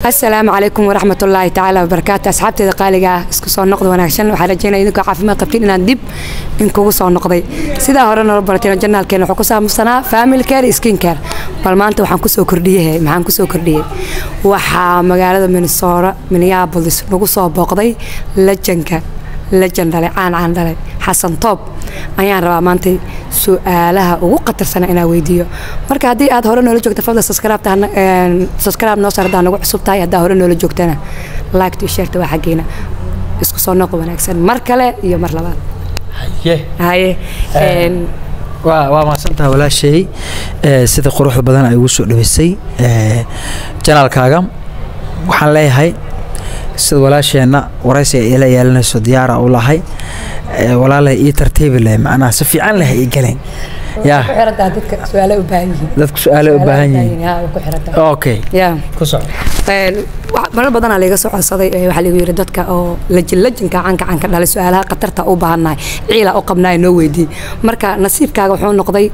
السلام عليكم ورحمة الله تعالى وبركاته. أصحابتي قالقة اسكو صار نقد وناكشن وحنا جينا إنكم عارفين قبتين إن ندب إنكم صار نقدي سيدا هرنا ربنا جنا الكين وحكوسا مصنع فاميلي كير سكين كير بالمانتو وحنكسو كرديه محنكسو كرديه وح مقالة من الصورة من يابلس نقصو بقضي لجنك لجن دلي عن دلي حسن طب ayaan rabaa maanta su'aalaha ugu qatarsan inaan weydiiyo marka hadii aad hore noola joogto fadlan subscribe noo saarada nagu cusub tahay hadaa hore noola joogtana like to share waa xageena isku soo noqo wanaagsan mar kale iyo mar labaad haye waa ma santaa walaashay sida quruxda badan ay ugu soo dhaweysay channelkaaga waxaan leeyahay sida walaasheena waraysi ay la yeelanayso diyaar u lahay walaalahay ii tartiibi leh macnaha si fiican leh ay galeen yaa ku xirata dadka su'aalo u baahan yihiin dadku su'aalo u baahan yihiin ku xirata okay yaa ku soo mar badan laga soo codsaday waxa lagu yiri dadka oo lajinka canka dhalay su'aalaha qatarta u baahanahay ciila u qabnaay noo weydii marka nasiibkaaga wuxuu noqday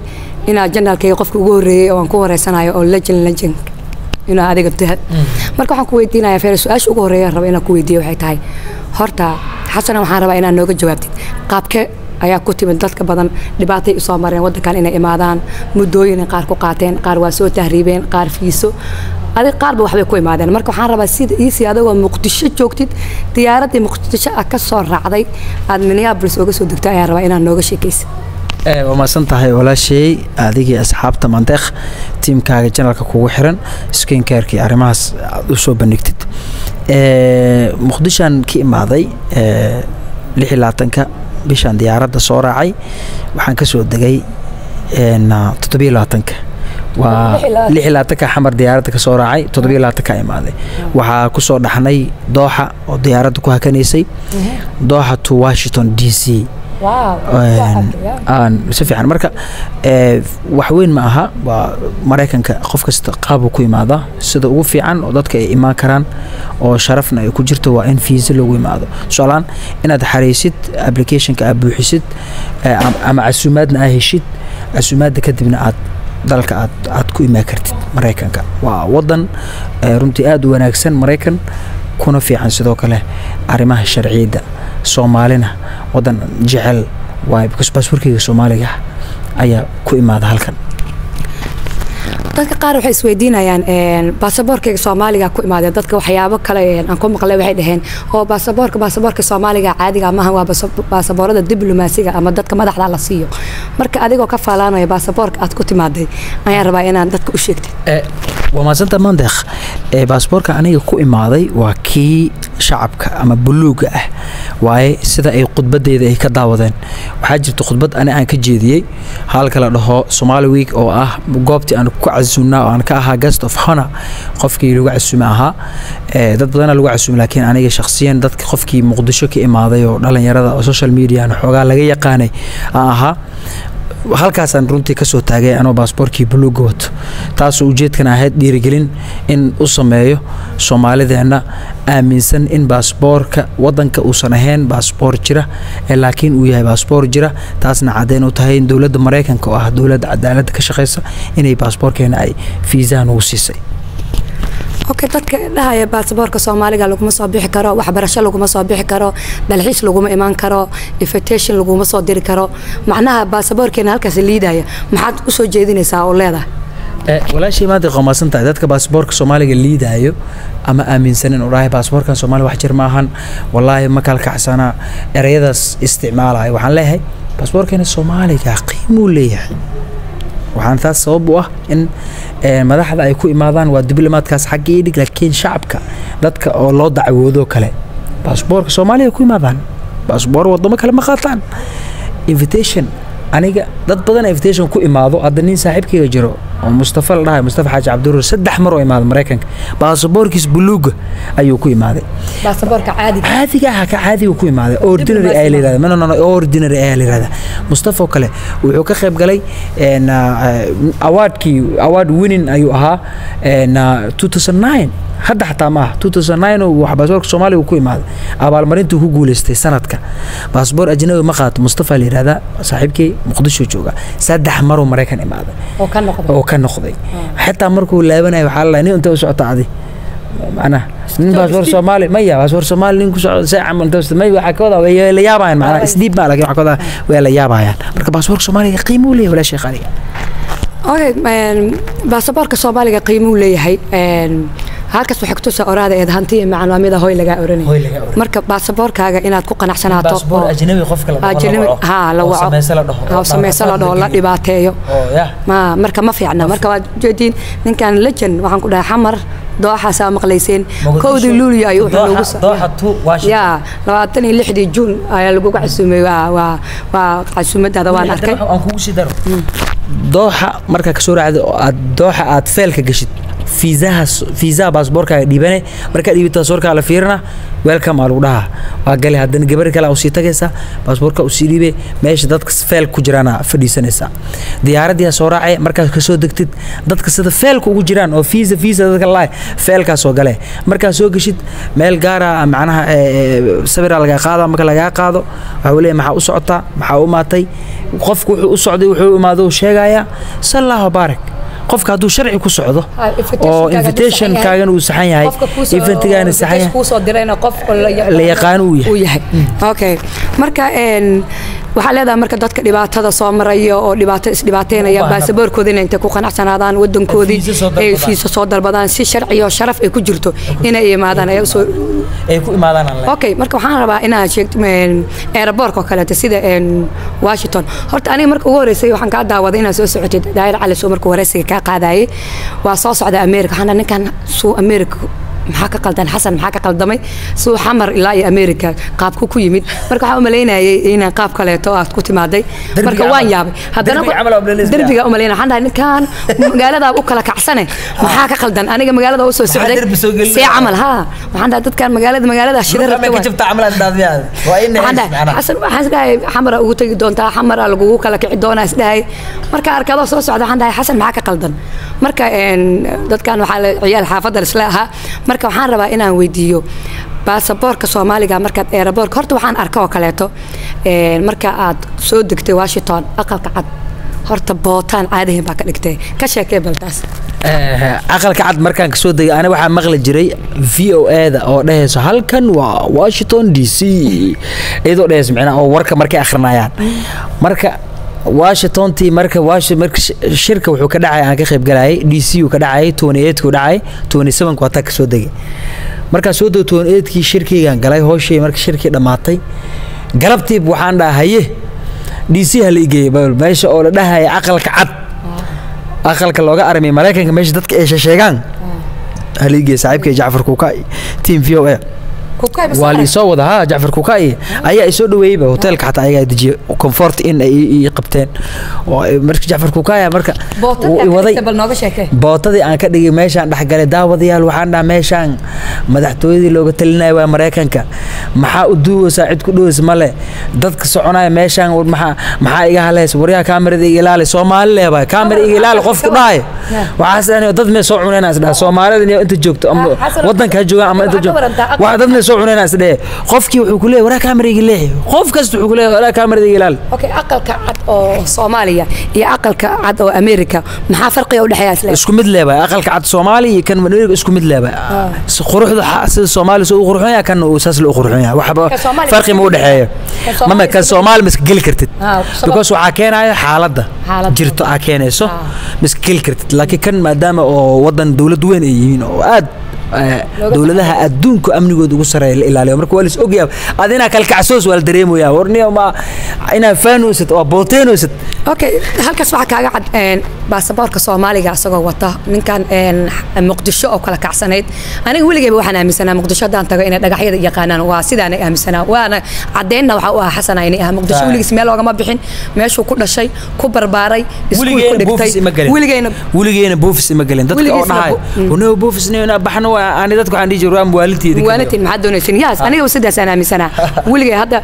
ina janaalkayga qofka ugu horeeyay oo aan ku wareysanayo oo lajin ina adiga tahad marka waxaan ku weydiinayaa feer su'aasha ugu horeeyay raba inaan ku weydiiyo waxay tahay horta xasan waxaan rabaa inaan nooga jawaabtid qaabka ayaa ku timid dadka badan dhibaatay soo mareen wadankan inay imaadaan muddooyin qaar ku qaateen qaar waa soo tahriibeen qaar fiiso adiga qaar waxbay ku imaadeen marka waxaan rabaa sida ii si adagoo Muqdisho joogtid diyaaradii Muqdisho ka soo raacday aad Minneapolis uga soo degtay ayaan rabaa inaan nooga sheekaysid وما سنتهاي ولا شيء هذه أصحاب تمنطق تيم كاج جنرال كوجو حرن سكين كيركي أرماس وشو بنكتد مخدشان كي ماضي لحلاتنك بيشان ديارات الصورة عي وحنكسو الدقي إن تطبيق لاتنك ولحلاتك حمر ديارتك صورة عي تطبيق لاتك أي ماضي وحكسو دحني دوحة وديارتك وهكنيسي دوحة واشنطن دي سي واو سفي عن مركا وحوين معها ومريكانك قف كست قابو كوي ماذا سيدا وفي عن وضدك إما كران وشرفنا يكون جرتوا وإن فيزل وي ماذا سؤالان إن هذا حريسيت أبليكيشن كأبو حسيت أما عسومادنا أهيشيت عسوماد كدبنا عاد ذلك عاد كوي ما كرتت مريكانك ووضن رمتي آد وناكسن مريكان كنا في عن سيدوك له أرماه الشرعية ده Soomaalina wadan jecel way because baasaboorkayga Soomaaliga ayaa ku imaada halkan dadka qaar waxay isweydiinayaan baasaboorkayga Soomaaliga ku imaada dadka waxyaabo kale aan ku maqlay waxay dhaheen oo baasaboorka Soomaaliga caadiga ma aha waa baasaboorada diblomaasiga ama dadka madaxda la siiyo marka adigoo ka faalaanaya baasaboorka aad ku timaaday ayaan rabaa inaan dadka u sheegto وما سنت مندخ باسبورك أنا كوي ماضي وكي شعبك أما بلوغ واي سدا أي خطبة دي كداودين وحاجة خطبة أنا كجدية حالك له سومالي ويك أو جوبتي أنا كعزونا وأنا كأها جست أوف هنا خفكي لوجع السماها ده بدنا لوجع السم لكن أنا شخصيا ده خفكي مقدشة كي ماضي ولا يرى السوشيال ميديا أنا حاجة لقي يقاني halkaasaan runtii ka soo taagay anoo baasaboorkii buluug wato taas oo ujeedkan ahayd dhiirigelin in uu sameeyo Soomaalideena aaminsan in baasaboorka wadanka uu san ahayn baasaboor jira laakiin uu yahay baasaboor jira taasna cadeyn u tahay in dawladda Mareykanka oo ah dawladda cadaalad ka shaqeysa inay baasaboorkeena ay fiisaan u siisay اوكي dadka dhahay baasaboorka Soomaaliga lagu ma soo bixi karo wax barasho lagu ma soo bixi karo dalxiis lagu ma iman karo invitation lagu ma soo diri karo macnaha baasaboorkeena halkaas liidaya maxaad u soo jeedinaysaa oo leedahay walaashii maad qoomasan tahay dadka baasaboorka Soomaaliga liidayo ama aaminsan in uu rahay baasaboorkan Soomaaliga wax jir ma ahan wallahi ma kala kacsana erayadaas isticmaalay waxaan leeyahay baasaboorkeena Soomaaliga qiimo leeyahay waxaan taas sabab u ah in madaxda ay ku imaadaan waa diblomaadkaas xaqiiqi laakiin shacabka dadka oo loo dacwoodo kale baasaboorka Soomaaliya ku imaadaan baasaboor wadamo kale ma qaataan invitation aniga dad badan invitation ku imaado adanin saaxiibkayga jiro oo Mustafa la dhahay Mustafa Xaaji Cabduur saddex mar oo imaado Mareykanka baasaboorkiis buluug ayuu ku imaaday baasaboorka caadiga ka caadi ku imaaday ordinary ay leedahay mana ordinary ay leedahay Mustafa kale wuxuu ka qayb galay award winning ayuu ahaa 2009 hadda xataa ma 2009 waxa baasaboorka Soomaaliya ku imaaday abaalmarintu ku guuleystay sanadka baasaboor ajnabi ma qaato Mustafa la yiraahdaa saaxiibkii Muqdisho jooga saddex mar oo Mareykan imaaday oo ka noqday حتى مركو لابنا وحلا ني أنت وسعت عادي معناها nin baasaboor Soomaali maya baasaboor Soomaali nin ku socdo saaca inta may waxa ka wada way la yaabayaan macnaha isdiib ma laakiin waxa ka wada way la yaabayaan marka baasaboorka Soomaaliga qiimo u leeyahay wala shay qaali okay baasaboorka Soomaaliga qiimo u leeyahay halkaas waxa ku tusaa oraada ee hanti macluumaadda hooy laga oranay marka baasaboorkaaga inaad ku qanacsanaato baasaboor ajnabi qof kale la waco sameeysa la dhaho la dhibaateeyo marka ma fiicna marka waa jeedin ninkan legend waxaan ku dhahay xamar dooxa saa maqlayseen koodi luuliyo ay wuxuu lagu dooxa tu ya 26 June ayaa lagu casuumay waa casuumadaada waan arkay aan kugu sii daro dooxa marka ka soo raacdo dooxa aad feelka gashid fiisaha baasaboorkaaga dhiibane markaa dhiibita baasaboorkaaga la fiirina welcome aa lagu dhahaa waa gale haddana gabar kale u sii tagaysaa baasaboorka u sii dhiibe meesha dadka feel ku jiraana fadhiisanaysaa diyaaradii soo raacay markaad ka soo degtid dadka sida feelka ugu jiraan oo fiisa dadka laay feelkaas soo gale markaa soo gashid meel gaara macnaha sawir laga qaado marka laga qaado waxa leeyahay maxaa u socotaa maxaa u maatay qofku wuxuu u socday wuxuu imaado sheegaya sallallahu barak qofka haduu sharci ku socdo oo invitation kaagan uu saxan yahay eventigaana saxan yahay ku soo dirayna qof la yaqaan uu yahay okay marka waxa leedahay marka dadka dhibaatada soo maraya oo dhibaato isdhibaateynaya baasaboorkooda inay ku qanacsanadaan wadankoodii ay fiisa soo dalbadaan si sharci iyo sharaf ay ku jirto inay imaadaan ay ku imaadaan okay marka waxaan rabaa inaan sheegto airport oo kale sida Washington horta aniga marka ugu horeysay waxaan ka daawaday inaan soo socotay daayir cali soo marka wareysiga ka qaadayay waa soo socda America waxaan ninkan soo America maxaa ka qaldan xasan maxaa ka qaldamay soo xamar ilaa America qaabku ku yimid marka waxa u maleynayay inaan qaab kale oo aad ku timaaday marka waan yaabay haddana darbiga u maleynaa waxaan dhahay ninkan magaalada u kala kacsane maxaa ka qaldan aniga magaalada u soo socday si camal ha waxaan dhahay dadkan magaalada shidar rabta ka jabta amalan daadiyad waa in xasan waxaan dhahay xamar ugu tagi doontaa xamar lagu kala kici doonaa isdahay marka arkado soo socda waxaan dhahay xasan maxaa ka qaldan marka dadkan waxa ciyaal xaafadda isla aha marka waxaan rabaa inaan weydiiyo baasaboorka Soomaaliga markaad airport horta waxaan arkaa oo kaleeto marka aad soo degtay Washington aqalka cad horta bootaan caadihi baa ka dhigtay ka sheekay baltaas aqalka cad markaan ka soo degay ana waxa maqli jiray VOA-da oo dhahayso halkan waa Washington DC iyadoo dhahayso macnaha oo warka markay akhrinayaan marka Washington marka shirka wuxuu ka dhacay aan ka qayb galay DC uu ka dhacay 28 ku dhacay 27 ku ka soo degay marka soo doo 28 kii shirkigan galay hooshay marka shirkii dhamaatay galabtii waxaan dhahaye DC hal igay meesha oo la dhahay aqalka looga armay Mareykanka meesha dadka ay sheegaan hal igay saaxiibkay Jaafar Kuukay team VOA wali soo wada Jaafar Kuukay ayaa soo dhaweeyay hotelka xataa ayaga dejiye comfort in ay qabteen oo markii Jaafar Kuukay marka waday bootadii aan ka dhigay meeshaan dhaxgalay daawadayaal waxaan dhahay meeshaan madaxtooyadii looga talinayo waa Mareykanka maxaa u duuwaysaa cid ku dhaways male dadka soconaya meeshaan maxaa iga haleys wariyaha kaamirada iga ilaali Soomaali leeyahay kaamira iga ilaali qofku dhahay waxaas dad me soo cunayna isdhaa Soomaalida inta joogto ama wadanka jooga ama inta joogto waxa dad me soo cunayna isdhaa qofkii wuxuu ku leeyahay wariyaha kaamira iga leeyahay qof kasta wuxuu ku leeyahay wariyaha kaamirada iga ilaali okay aqalka cad oo Soomaaliya iyo aqalka cad oo America maxaa farqiga u dhaxeeya isla isku mid leeyahay aqalka cad Soomaaliya iyo kan America isku mid leeyahay quruxda sida Soomaaliya soo quruxaya kan oo saas loo quruxaya waxba farqi ma u dhaxeeyo mama kan Soomaali mas gal kartid because waxa keenaya xaaladda jirto aa keenayso mas gal kartid laakiin kan maadaama oo wadan dawlad weyn ay yihiin oo aad dawladaha adduunka amnigooda ugu sareeyo la ilaaliyo marka waa la ogyahay adina kala kacsoos wal dareemoyaa warniyo ma ina faanusad oo booteenusad okay halkaas waxa kaaga cad baasaboorka Soomaaliga asagoo wata ninkan Muqdisho oo kala kacsanayd aniga waligeeba waxaan aaminsanaa Muqdisho daan tago inay dhagaxyada yaqaanaan waa sidaan ay aaminsanaa waana cadeynna waxa uu ahaa xasan inay Muqdisho waligiis meel oogama bixin meeshuu ku dhashay ku barbaaray iskuul ku dhigtay waligeena boofis ma galin dadka oo dhahay oo boofisneena baxno ani dadku waxaan dhigi jiray waalidtiin maxaa doonaysan yaas aniga sidaas aan aaminsanaa waligeey hadda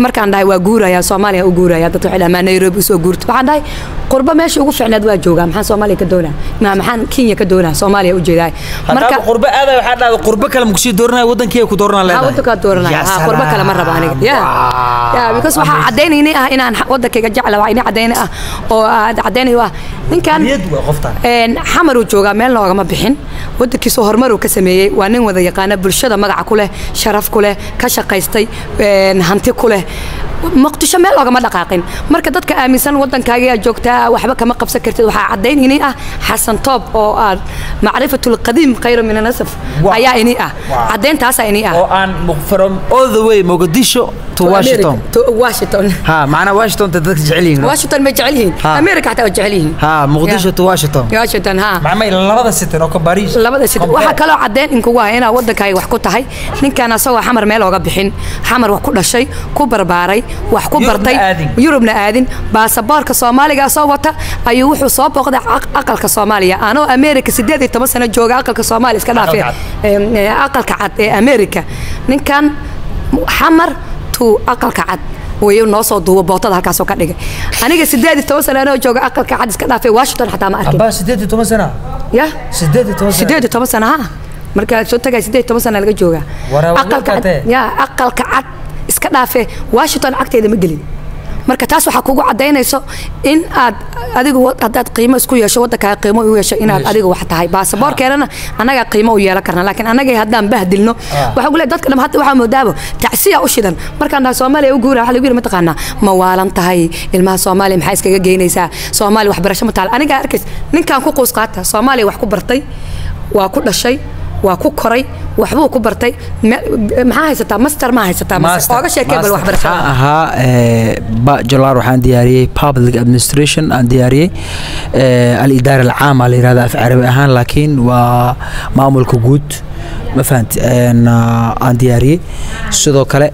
markaan dhahay waa guuraya Soomaaliya u guuraya dad waxay dhamaan Nairobi soo guurto waxaan dhahay qurba meesha ugu fiicnaad waa joogaa maxaan Soomaaliya ka doonaa maxaan Kenya ka doonaa Soomaaliya u jeedaa marka qurba aad waxa dhacday qurba kale ma ku sii dooranay wadankii ku dooranaa leedahay wadanka dooranaa qurba kale ma raba aniga ya because waxa cadeynayni inaan wadankayga jecel waa inaan cadeynay oo cadeynay waa ninkan xamar uu joogaa meel nooga ma bixin wadankiisa horumar uu ka sameeyay waa nin wada yaqaan bulshada magac ku leh sharaf ku leh ka shaqaystay hanti ku leh مقدشة مال وجمع دقائقين مركز دتك أميسان ودن كاجي جوكتا وحبة كم قبسة كرت وحا عدين إني حسن طب أو معرفة القديم خير من النسف أيا إني عدين تاسا إني أو أن from all the way مقدشة to Washington واشنطن ها معنا واشنطن تدك جعلين واشنطن بجعلين أمريكا حتى بجعلين ها مقدشة to Washington واشنطن ها مع ما لبض الستة أو كباريس لبض الستة وحكلوا عدين إنك هنا ودن كاي وحكوتها هاي نين كان سوا حمر مال وجبحين حمر وكل شيء كبر باري wax ku bartay Yurubna aadin baasaboorka Soomaaliga soo wata ayuu wuxuu soo boqday aqalka Soomaaliya anoo America 18 sano jooga aqalka Soomaaliya iska dhaafay aqalka cad ee America ninkan xamar tu aqalka cad ويو نوصل دو بوطة هالكا سو كدغ انيغا 18 سنه انا جوغا aqalka cad iska dhaafay Washington xataa ma arkin aba 18 sano ya 18 sano ha marka soo tagay 18 sano laga jooga aqalka cad iska dhaafay Washington agteeda ma gelin marka taas waxa kugu cadeynayso in aad adigu hadaad qiimo isku yeesho wadanka qiimo u yeesho inaad adigu wax tahay baasaboorkeena anaga qiimo u yeelan karna laakiin anaga hadaan bahdilno waxa uu leeyahay dadka dham hadda waxa moodaabo tacsiya u shidan markaan daa Soomaaliya u guura waxa lagu yiri ma taqaana ma waalan tahay ilmaha Soomaaliya maxay iskaga geynaysaa Soomaaliya waxbarasho ma taal aniga arkay ninkan ku qoys qaata Soomaaliya wax ku bartay waa ku dhashay waa ku koray waxbuu ku bartay maxaa haysataa master ma haysataa master ooga sheekay bal waxbarashada aha bachelor waxaan diyaariyay public administration aan diyaariyay al-idara al-aama la yiraahdo af carabi ahaan laakiin waa maamulka guud ma fahanti aan diyaariyay sidoo kale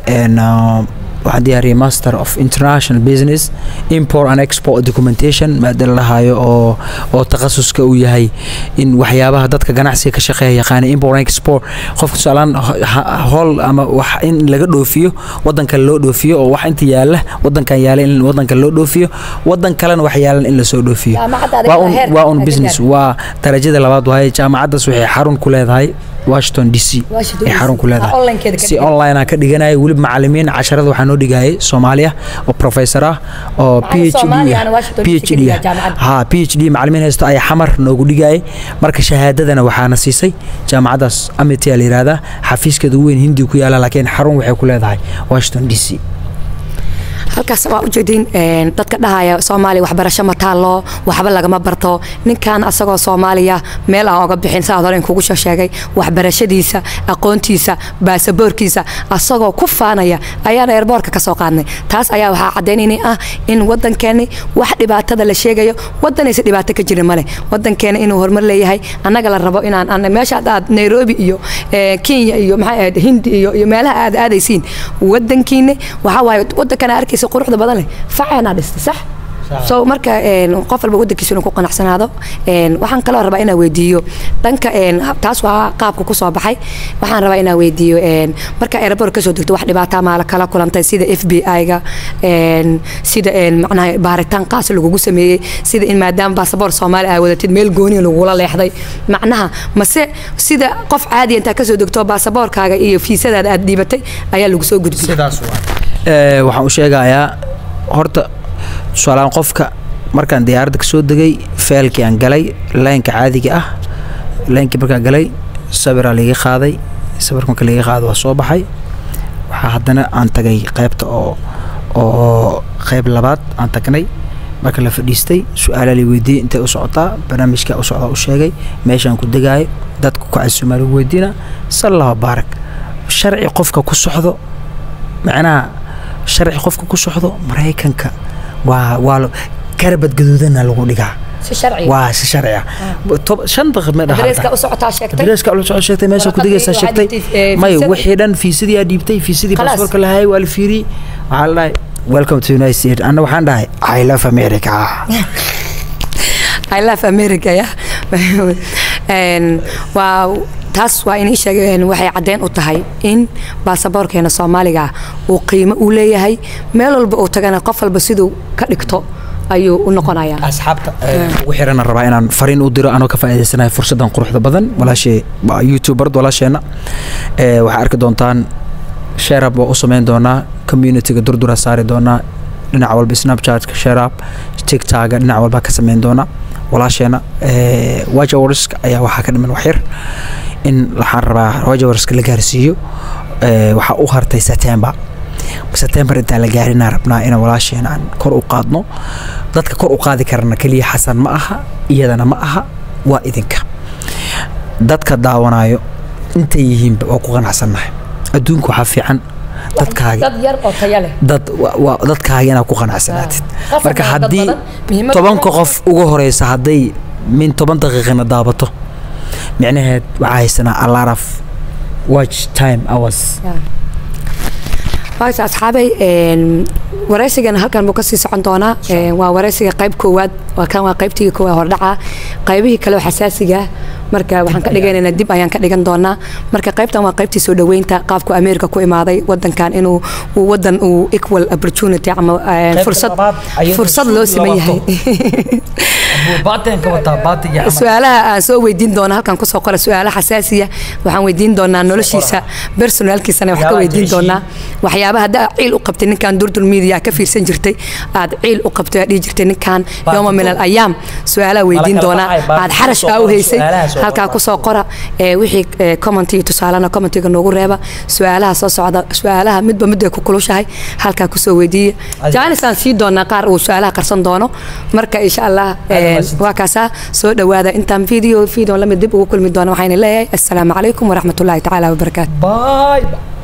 waxaan diyaariyay master of international business import and export documentation maadada la hayo oo takhasuska uu yahay in waxyaabaha dadka ganacsiga ka shaqeeya yaqaan import and export qofka su'aalan hol ama wax in laga dhoofiyo wadanka loo dhoofiyo oo wax inta yaala wadankan yaala in wadanka loo dhoofiyo wadan kalena wax yaalan in la soo dhoofiyo waa on business waa darajada labaad waay jaamacadaas waxay xarun ku leedahay Washington DC ee xarun ku leedahay si online ka dhiganay wali macallimiin casharada waxaan oo dhigay Soomaaliya oo professor ah oo PhD PhD macallimiin haysta ay xamar noogu dhigay marka shahaadadana waxaana siisay jaamacadaas Amity la yiraahdo xafiiskeedu weyn Hindi ku yaala laakiin xarun waxay ku leedahay Washington DC halkaas waa u jeedin dadka dhahaya Soomaaliya waxbarasho ma taalo waxba laga ma barto ninkan asagoo Soomaaliya meel aan uga bixin saadoorin kugu sheegay waxbarashadiisa aqoontiisa baasaboorkiisa asagoo ku faanaya ayaan airportka ka soo qaadnay taas ayaa waxa cadeynayay in wadankeeni wax dhibaatada la sheegayo wadanaysa dhibaato ka jirin male wadankeeni inuu horumar leeyahay anaga la rabo inaan meesha aad Nairobi iyo Kenya iyo maxay Hindi iyo meelaha aad aadaysiin wadankiina waxa waay wadankan arkaysa quruxda badan leh faacana dhistay sax soo marka qof walba wadankiisa inuu ku qanacsanaado waxaan kala rabaa inaan weydiiyo dhanka taas waa qaabka ku soo baxay waxaan rabaa inaan weydiiyo marka airport ka soo degto wax dhibaato ma kala kulantay sida FBI-ga sida macnaha baaritaan qaas lagu sameeyay sida in maadaama baasaboor Soomaali ay wadatid meel gooni lagu la leexday macnaha mase sida qof caadi inta ka soo degto baasaboorkaaga iyo fiisadaada aad dhibatay ayaa lagu soo gudbiyay sidaas waxaan u sheegayaa horta su'aalan qofka markaan diyaaradda ka soo degay feelkii aan galay laynka caadiga ah laynkii markaan galay sawir laga qaaday sawirka marka laga qaado waa soo baxay waxa haddana aan tagay qaybta oo qayb labaad aan tagnay marka la fadhiistay su'aalo la weydiiyay intee u socotaa barnaamijka u socda u sheegay meeshaan ku degay dadku ku casuumay lagu weydiina sallallahu baarak sharci qofka ku socdo macnaha sharci qofka ku socdo Mareykanka waa karbad gaduudana lagu dhigaa waa si sharci shan daqiiqo ma dhaxal Dareeska u socotaa sheegtay dareeska u socotaa sheegtay meesha ku digaysa sheegtay may wixii dhan fiisidii aad dhiibtay fiisidii baasaboorka lahaay waa la fiiri waxa la welcome to United States ana waxaan dhahay I love America I love America ya wow taas waa in sheegeen waxay cadeen u tahay in baasaboorkeena Soomaaliga uu qiimo u leeyahay meel walba oo tagana qof walba sidoo ka dhigto ayuu u noqonayaa asxaabta ugu xiran rabaa inaan fariin u diro anoo ka faa'iideysanahay fursadan quruxda badan walaashay youtuber walaasheena waxaa arki doontaan share up oo u sameyn doonaa community-ga durdura saari doonaa dhinac walba snapchat-ka share up tiktok-ga dhinac walba ka sameyn doonaa walaasheena wajawarska ayaa waxaa ka dhiman waxyar in waxaan rabaa wajawarska la gaarsiiyo waxaa u hartay September intaan la gaarinaa rabnaa inaan walaasheena aan kor u qaadno dadka kor u qaadi karana kaliya xasan ma aha iyadana ma aha waa idinka dadka daawanayo intay yihiinba waa ku qanacsannahay adduunka waxaa fiican dad yar oo tayo leh dadkaaga inaad ku qanacsanaatid marka haddii 10 qof ugu horeysa hadday min 10 daqiiqana daabato micnaheed waxaa haysanaa a lot of watch time hours waxa asxaabay waraysigana halkan buu ka sii socon doonaa waa waraysiga qayb koowaad waa qaybtii koowaad hordhaca qaybihii kale xasaasiga marka waxaan ka dhiganaynaa dib ayaan ka dhigan doonaa marka qaybtan waa qaybtii soo dhaweynta qaabku Ameerika ku imaaday wadankan inuu wadan uu equal opportunity ama fursad loo sameeyay su'aalaha aan soo weydiin doona halkan ku soo qora su'aalaha xasaasiya waxaan weydiin doonaa noloshiisa personalkiisana wax ka weydiin doonaa waxyaabaha hadda ciil u qabtay ninkan durdur media ka fiirsan jirtay aad ciil u qabtay dhigi jirtay ninkan yawma min al ayam su'aalaha weydiin doonaa aad xarash u heysay halka ku soo qora wixii comment iyo tusaalana comment-ga noogu reeba su'aalaha soo socda su'aalaha midba mid ku kulushahay halka ku soo weydiiya jaanisaan sii doonaa qaar uu su'aalaha qarsan doono marka insha Allah waa kaasa soo dhawaada intaan video la mid dib ugu kulmi doona waxaan leeyahay assalaamu calaykum wa rahmatullaahi ta'ala wa barakaatuh bye